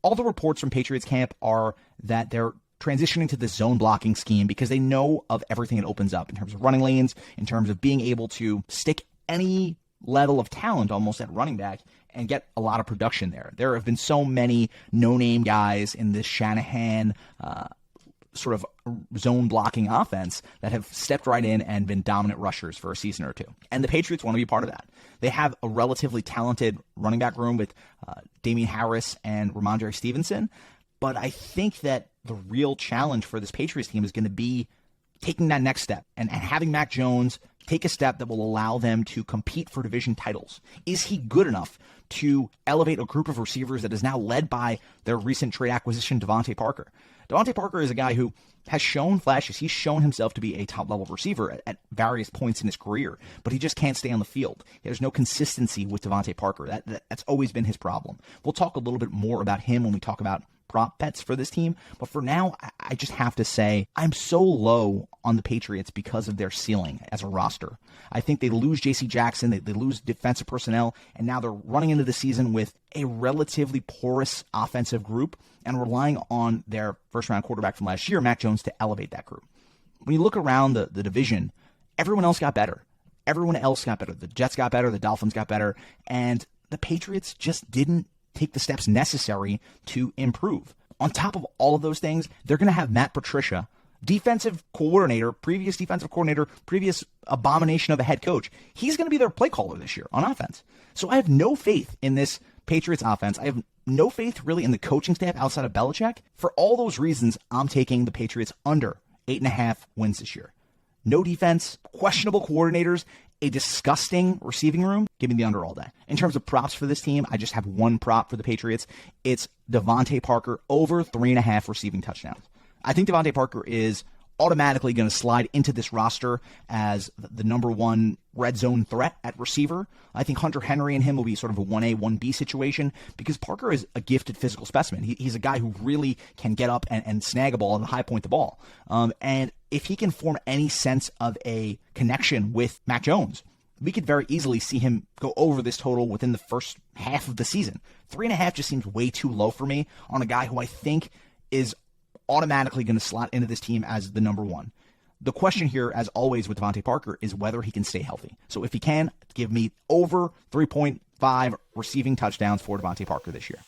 all the reports from Patriots camp are that they're transitioning to the zone blocking scheme because they know of everything it opens up in terms of running lanes, in terms of being able to stick any level of talent almost at running back and get a lot of production there. There have been so many no-name guys in this Shanahan sort of zone blocking offense that have stepped right in and been dominant rushers for a season or two. And the Patriots want to be part of that. They have a relatively talented running back room with Damian Harris and Ramondre Stevenson. But I think that the real challenge for this Patriots team is going to be taking that next step and having Mac Jones take a step that will allow them to compete for division titles. Is he good enough to elevate a group of receivers that is now led by their recent trade acquisition, Devontae Parker? Devontae Parker is a guy who has shown flashes. He's shown himself to be a top-level receiver at various points in his career, but he just can't stay on the field. There's no consistency with Devontae Parker. That's always been his problem. We'll talk a little bit more about him when we talk about prop bets for this team. But for now, I just have to say I'm so low on the Patriots because of their ceiling as a roster. I think they lose J.C. Jackson, they lose defensive personnel, and now they're running into the season with a relatively porous offensive group and relying on their first-round quarterback from last year, Mac Jones, to elevate that group. When you look around the division, everyone else got better. Everyone else got better. The Jets got better, the Dolphins got better, and the Patriots just didn't take the steps necessary to improve. On top of all of those things, they're going to have Matt Patricia, defensive coordinator, previous abomination of a head coach. He's going to be their play caller this year on offense. So I have no faith in this Patriots offense. I have no faith really in the coaching staff outside of Belichick. For all those reasons, I'm taking the Patriots under 8.5 wins this year. No defense, questionable coordinators, a disgusting receiving room. Give me the under all day. In terms of props for this team, I just have one prop for the Patriots. It's Devontae Parker over 3.5 receiving touchdowns. I think Devontae Parker is automatically going to slide into this roster as the number one red zone threat at receiver. I think Hunter Henry and him will be sort of a 1A, 1B situation because Parker is a gifted physical specimen. He's a guy who really can get up and snag a ball and high point the ball. And if he can form any sense of a connection with Mac Jones, we could very easily see him go over this total within the first half of the season. 3.5 just seems way too low for me on a guy who I think is automatically going to slot into this team as the number one. The question here, as always with Devontae Parker, is whether he can stay healthy. So if he can, give me over 3.5 receiving touchdowns for Devontae Parker this year.